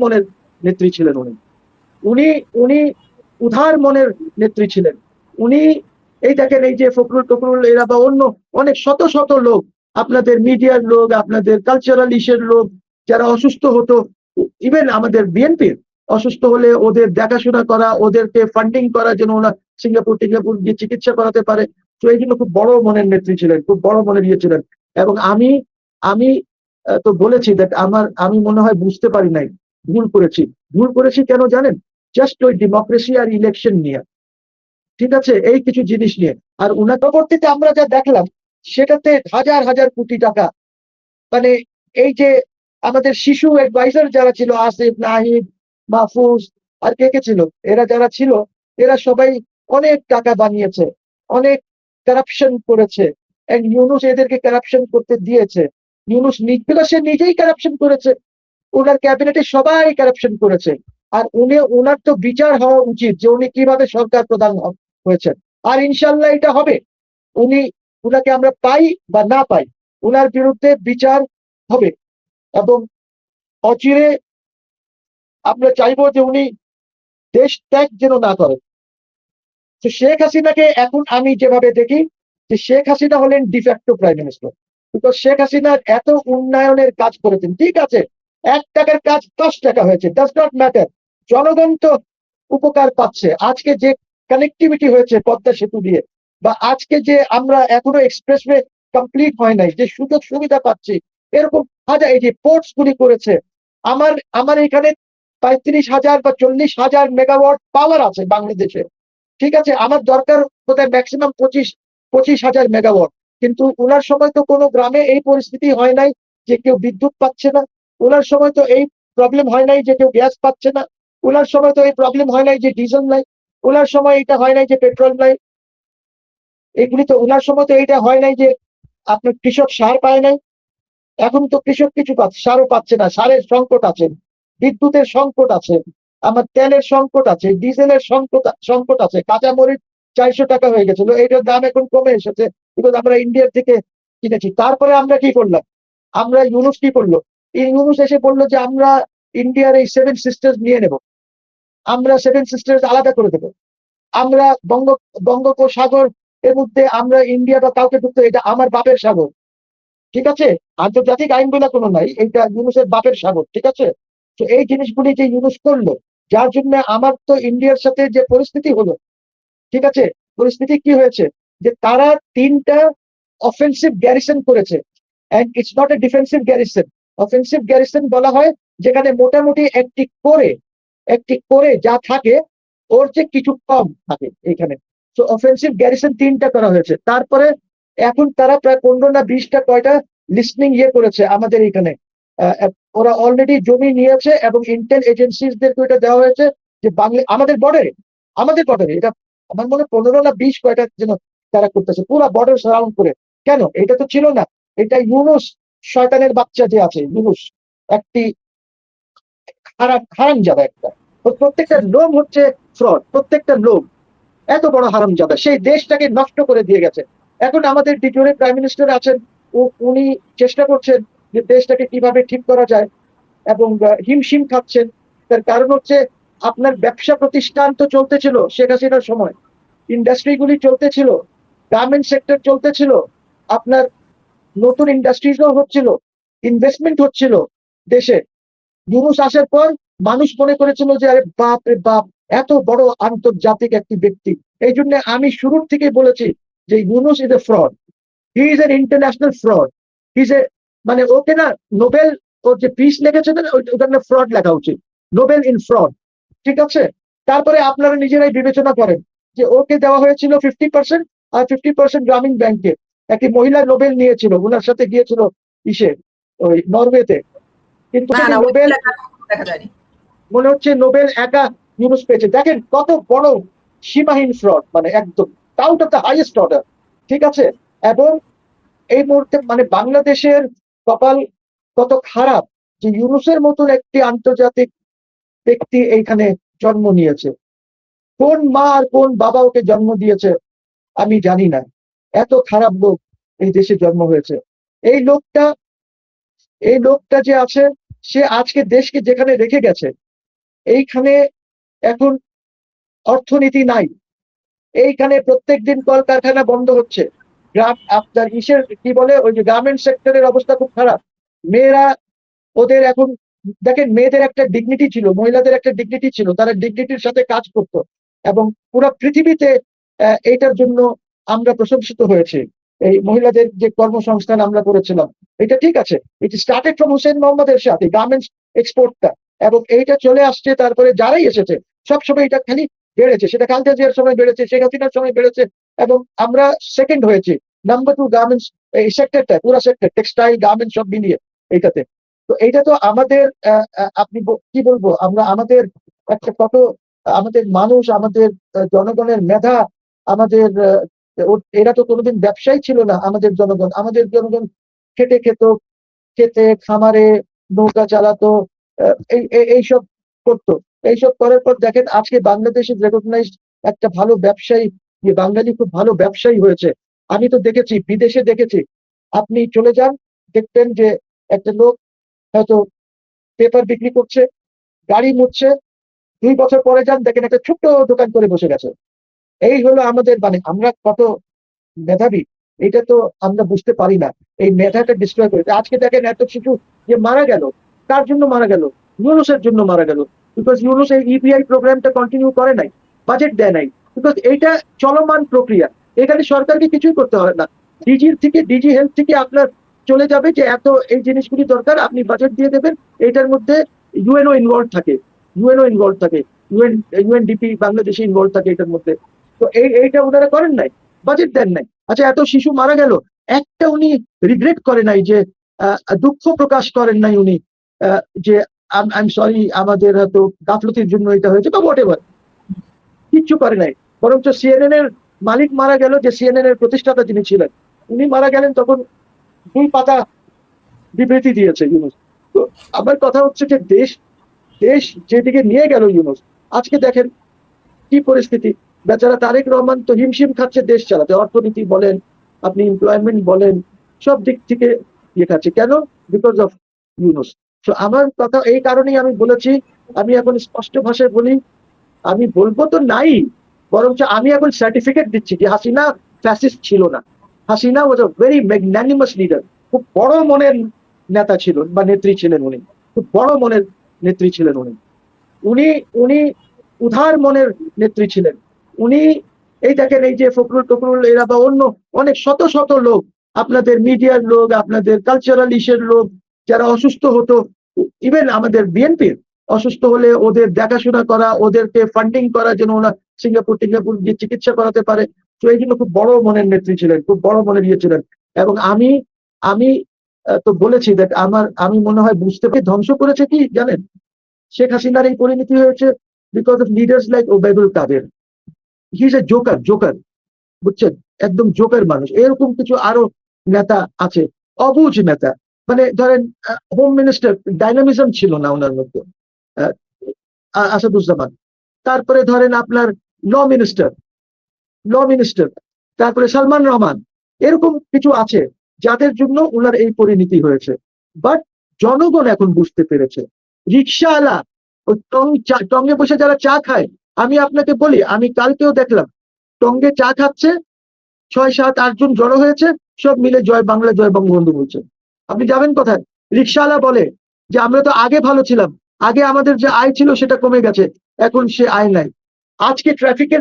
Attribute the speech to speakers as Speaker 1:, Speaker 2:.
Speaker 1: মনের নেত্রী ছিলেন উনি। উনি উনি উদার মনের নেত্রী ছিলেন উনি। এই দেখেন, এই যে ফখরুল টখরুল এরা বা অন্য অনেক শত শত লোক, আপনাদের মিডিয়ার লোক, আপনাদের কালচারাল ইসের লোক, যারা অসুস্থ হতো, ইভেন আমাদের বিএনপির অসুস্থ হলে ওদের দেখাশোনা করা, ওদেরকে ফান্ডিং করা, যেন ওরা সিঙ্গাপুর টিঙ্গাপুর গিয়ে চিকিৎসা করাতে পারে। তো এই জন্য খুব বড় মনের নেত্রী ছিলেন, খুব বড় মনের ইয়ে ছিলেন। এবং আমি আমি তো বলেছি দেখ, আমি মনে হয় বুঝতে পারি নাই, ভুল করেছি। ভুল করেছি কেন জানেন? জাস্ট ওই ডেমোক্রেসি আর ইলেকশন নিয়ে, ঠিক আছে, এই কিছু জিনিস নিয়ে। আর উনার পরবর্তীতে আমরা যা দেখলাম, সেটাতে হাজার হাজার কোটি টাকা, মানে এই যে আমাদের শিশু অ্যাডভাইজার যারা ছিল, আসিফ, নাহিদ, মাহফুজ, আর কে কে ছিল, এরা যারা ছিল, এরা সবাই অনেক টাকা বানিয়েছে, অনেক কারাপশন করেছে। এন্ড ইউনুস এদেরকে কারাপশন করতে দিয়েছে। ইউনুস সে নিজেই কারাপশন করেছে, ওনার ক্যাবিনেটে সবাই কারাপশন করেছে। আর ওনার তো বিচার হওয়া উচিত যে উনি কিভাবে সরকার প্রধান হয়েছেন। আর ইনশাল্লাহ এটা হবে। উনাকে আমরা পাই বা না পাই, উনার বিরুদ্ধে বিচার হবে। এবং অচিরে আমরা চাইবো যে উনি দেশ ত্যাগ যেন না করেন। তো শেখ হাসিনাকে এখন আমি যেভাবে দেখি, যে শেখ হাসিনা হলেন de facto prime minister. Because Sheikh Hasina এত উন্নয়নের কাজ করেছেন, ঠিক আছে, 1 টাকার কাজ 10 টাকা হয়েছে, ডাজ নট ম্যাটার। জনগণ তো উপকার পাচ্ছে। আজকে যে কানেক্টিভিটি হয়েছে পদ্মা সেতু দিয়ে, বা আজকে যে আমরা এখনো এক্সপ্রেসওয়ে কমপ্লিট হয় নাই, যে সুযোগ সুবিধা পাচ্ছি, এরকম হাজার, এই যে পোর্টস গুলি করেছে, আমার আমার এখানে 35,000 বা 40,000 মেগাওয়াট পাওয়ার আছে বাংলাদেশে। ঠিক আছে, আমার দরকার বোধহয় ম্যাক্সিমাম 25,000 মেগাওয়াট। কিন্তু ওনার সময় তো কোনো গ্রামে এই পরিস্থিতি হয় নাই যে কেউ বিদ্যুৎ পাচ্ছে না। ওনার সময় তো এই প্রবলেম হয় নাই যে কেউ গ্যাস পাচ্ছে না। ওনার সময় তো এই প্রবলেম হয় নাই যে ডিজেল নাই। ওনার সময় এটা হয় নাই যে পেট্রোল নাই। এগুলি তো ওনার সময় তো এইটা হয় নাই যে আপনার কৃষক সার পায় নাই। এখন তো কৃষক কিছু পাচ্ছে, সারও পাচ্ছে না, সারের সংকট আছে, বিদ্যুতের সংকট আছে, আমার তেলের সংকট আছে, ডিজেলের সংকট আছে। কাঁচামরিচ 400 টাকা হয়ে গেছিল, এইটার দাম এখন কমে এসেছে, বিকজ আমরা ইন্ডিয়ার থেকে কিনেছি। তারপরে আমরা কি করলাম? ইউনুস কি করলো? ইউনুস এসে বললো যে আমরা ইন্ডিয়ার এই 7 সিস্টার্স নিয়ে নেব, আমরা 7 সিস্টার্স আলাদা করে দেবো, আমরা বঙ্গোপসাগর এর মধ্যে আমরা ইন্ডিয়া বা কাউকে ঢুকতে, এটা আমার বাপের সাগর, ঠিক আছে, আন্তর্জাতিক আইন বলে কোনো নাই, এটা ইউনুসের বাপের সাগর, ঠিক আছে। তো এই জিনিসগুলি যে ইউনুস করলো, যার জন্য আমার তো ইন্ডিয়ার সাথে যে পরিস্থিতি হলো, ঠিক আছে, পরিস্থিতি কি হয়েছে, যে তারা 3টা অফেন্সিভ গ্যারিসন করেছে। And it's not a defensive garrison. Offensive garrison বলা হয় যেখানে মোটামুটি একটি করে যা থাকে ওর যে কিছু কম থাকে এখানে। তো অফেন্সিভ গ্যারিসন 3টা করা হয়েছে। তারপরে এখন তারা প্রায় 15 না 20টা কয়টা লিস্নিং করেছে আমাদের এখানে। ওরা অলরেডি জমি নিয়েছে এবং ইন্টেল এজেন্সিদেরকে এটা দেওয়া হয়েছে যে বাংলা আমাদের বর্ডারে এটা আমার মনে 15 না 20 কয়টা যেন তারা করতেছে পুরো বর্ডার সারাউন্ড করে। কেন? এটা তো ছিল না। এটা ইউনুস, শয়তানের বাচ্চা যে আছে ইউনুস, একটি হারামজাদা একটা। প্রত্যেকটা লোক হচ্ছে ফ্রড, প্রত্যেকটা লোক এত বড় হারামজাদা, সেই দেশটাকে নষ্ট করে দিয়ে গেছে। এখন আমাদের দ্বিতীয় প্রাইম মিনিস্টার আছেন, উনি চেষ্টা করছেন যে দেশটাকে কিভাবে ঠিক করা যায়, এবং হিমশিম খাচ্ছেন। তার কারণ হচ্ছে আপনার ব্যবসা প্রতিষ্ঠান তো চলতেছিল শেখ হাসিনার সময়, ইন্ডাস্ট্রিগুলি চলতেছিল, গার্মেন্ট সেক্টর চলতেছিল, আপনার নতুন ইন্ডাস্ট্রিজও হচ্ছিল, ইনভেস্টমেন্ট হচ্ছিল দেশে। ইউনুস আসার পর মানুষ মনে করেছিল যে আরে বাপ রে বাপ, এত বড় আন্তর্জাতিক একটি ব্যক্তি। এই জন্য আমি শুরুর থেকে বলেছি যে Yunus is a fraud, he is an international fraud, he is এ, মানে ওকে না নোবেল, ওর যে পিস লেগেছে না ওখানে ফ্রড লেখা উচিত, নোবেল ইন ফ্রড, ঠিক আছে। তারপরে আপনারা নিজেরাই বিবেচনা করেন যে ওকে দেওয়া হয়েছিল 50%, আর 50% গ্রামীণ ব্যাংকে। একটি মহিলা নোবেল নিয়েছিল, ওনার সাথে গিয়েছিল ইসে, ওই নরওয়েতে, কিন্তু
Speaker 2: না না
Speaker 1: নোবেল
Speaker 2: দেখা যায়নি।
Speaker 1: মনে হচ্ছে নোবেল একা ইউনুস পেয়েছে। দেখেন কত বড় সীমাহীন ফ্রড, মানে একদম out of the highest order, ঠিক আছে। এবং এই মুহূর্তে মানে বাংলাদেশের কপাল কত খারাপ যে ইউনুসের মতন একটি আন্তর্জাতিক ব্যক্তি এইখানে জন্ম নিয়েছে। কোন মা আর কোন বাবা ওকে জন্ম দিয়েছে আমি জানি না, এত খারাপ লোক এই দেশে জন্ম হয়েছে। এই লোকটা যে আছে সে আজকে দেশকে যেখানে রেখে গেছে, এইখানে এখন অর্থনীতি নাই, এইখানে প্রত্যেকদিন কলকারখানা বন্ধ হচ্ছে, আপনার ইসের কি বলে ওই যে গার্মেন্ট সেক্টরের অবস্থা খুব খারাপ। মেয়েরা ওদের এখন দেখেন, মেয়েদের একটা ডিগনিটি ছিল, মহিলাদের একটা ডিগনিটি ছিল, তারা ডিগনিটির সাথে কাজ করত এবং পুরো পৃথিবীতে এইটার জন্য আমরা প্রশংসিত হয়েছি। এই মহিলাদের যে কর্মসংস্থান আমরা করেছিলাম, এটা ঠিক আছে, ইট স্টার্টেড ফ্রম হুসেন মোহাম্মদের সাথে গার্মেন্টস এক্সপোর্টটা, এবং এইটা চলে আসছে। তারপরে যারাই এসেছে সবসময় এটা খালি বেড়েছে, সেটা খালেদা জিয়ার সময় বেড়েছে, শেখ হাসিনার সময় বেড়েছে, এবং আমরা সেকেন্ড হয়েছি, নাম্বার 2 গার্মেন্টস এই সেক্টরটা, পুরো সেক্টর টেক্সটাইল গার্মেন্টস সব মিলিয়ে এইটাতে। তো এইটা তো আমাদের আপনি কি বলবো, আমরা আমাদের একটা কত, আমাদের মানুষ, আমাদের জনগণের মেধা, আমাদের এরা তো কোনোদিন ব্যবসায়ী ছিল না। আমাদের জনগণ খেটে খেত, খেতে খামারে নৌকা চালাতো, এইসব করতো। এইসব করার পর দেখেন আজকে বাংলাদেশে রেকগনাইজ একটা ভালো ব্যবসায়ী, যে বাঙালি খুব ভালো ব্যবসায়ী হয়েছে। আমি তো দেখেছি, বিদেশে দেখেছি, আপনি চলে যান, দেখবেন যে একটা লোক হয়তো পেপার বিক্রি করছে, গাড়ি মুছছে, 2 বছর পরে যান, দেখেন একটা ছোট্ট দোকান করে বসে গেছে। এই হলো আমাদের, মানে আমরা কত মেধাবী, এটা তো আমরা বুঝতে পারি না। এই মেধাটা ডিস্ট্রয় করে আজকে দেখেন এত শিশু যে মারা গেল, কার জন্য মারা গেল? ইউনুসের জন্য মারা গেল। বিকজ ইউনুস এই ইপিআই প্রোগ্রামটা কন্টিনিউ করে নাই, বাজেট দেয় নাই। বিকজ এইটা চলমান প্রক্রিয়া, এখানে সরকারকে কিছুই করতে হবে না। ডিজির থেকে, ডিজি হেলথ থেকে আপনার চলে যাবে যে এত এই জিনিসগুলি দরকার, আপনি বাজেট দিয়ে দেবেন। এটার মধ্যে ইউএনও ইনভলভ থাকে, ইউএনডিপি বাংলাদেশে ইনভলভ থাকে এটার মধ্যে। তো এইটা ওনারা করেন নাই, বাজেট দেন নাই। আচ্ছা, এত শিশু মারা গেল, একটা উনি রিগ্রেট করে নাই, যে দুঃখ প্রকাশ করেন নাই উনি, যে আই এম সরি, আমাদের হয়তো গাফলতির জন্য এটা হয়েছে বা হোয়াট এভার, কিচ্ছু করে নাই। বরঞ্চ সিএনএন এর মালিক মারা গেল, যে সিএনএন এর প্রতিষ্ঠাতা যিনি ছিলেন, উনি মারা গেলেন, তখন 2 পাতা বিবৃতি দিয়েছে ইউনুস। তো আমার কথা হচ্ছে যে দেশ দেশ যেদিকে নিয়ে গেল ইউনুস, আজকে দেখেন কি পরিস্থিতি। বেচারা তারেক রহমান তো হিমশিম খাচ্ছে দেশ চালাতে, অর্থনীতি বলেন, আপনি এমপ্লয়মেন্ট বলেন, সব দিক থেকে ইয়ে খাচ্ছে। কেন? Because of Yunus. তো আমার কথা এই কারণেই আমি বলেছি, আমি এখন স্পষ্ট ভাষায় বলি, আমি বলবো তো নাই, বরঞ্চ আমি এখন সার্টিফিকেট দিচ্ছি যে হাসিনা ফ্যাসিস্ট ছিল না। হাসিনা ওয়াজ আ ভেরি ম্যাগনানিমাস লিডার। খুব বড় মনের নেতা ছিলেন বা নেত্রী ছিলেন উনি, খুব বড় মনের নেত্রী ছিলেন উনি। উনি উনি উদার মনের নেত্রী ছিলেন উনি। এই দেখেন, এই যে ফখরুল টখরুল এরা বা অন্য অনেক শত শত লোক, আপনাদের মিডিয়ার লোক, আপনাদের কালচারাল ইসের লোক, যারা অসুস্থ হতো, ইভেন আমাদের বিএনপির অসুস্থ হলে ওদের দেখাশোনা করা, ওদেরকে ফান্ডিং করা, যেন ওরা সিঙ্গাপুর গিয়ে চিকিৎসা করাতে পারে। তো এই জন্য খুব বড় মনের নেত্রী ছিলেন, খুব বড় মনের ইয়ে ছিলেন। এবং আমি আমি তো বলেছি, দেখ আমি মনে হয় বুঝতে পেরে ধ্বংস করেছে কি জানেন, শেখ হাসিনার এই পরিণতি হয়েছে because of leaders like Obaidul Quader. He is a joker, বুঝছেন, একদম জোকার মানুষ। এরকম কিছু আরো নেতা আছে, অবুঝ নেতা। মানে ধরেন হোম মিনিস্টার, ডাইনামিজম ছিল না ওনার মধ্যে, আসাদুজ্জামান। তারপরে ধরেন আপনার ল মিনিস্টার, তারপরে সালমান রহমান, এরকম কিছু আছে যাদের জন্য ওনার এই পরিণতি হয়েছে। বাট জনগণ এখন বুঝতে পেরেছে। রিক্সাওয়ালা, ওই টঙ্গে বসে যারা চা খায়, আমি আপনাকে বলি, আমি কালকেও দেখলাম টঙ্গে চা খাচ্ছে, 6, 7, 8 জন জড়ো হয়েছে, সব মিলে জয় বাংলা জয় বঙ্গবন্ধু বলছে। আপনি যাবেন কোথায়? রিক্সাওয়ালা বলে যে আমরা তো আগে ভালো ছিলাম, আগে আমাদের যে আয় ছিল সেটা কমে গেছে, এখন সে আয় নাই। আজকে ট্রাফিকের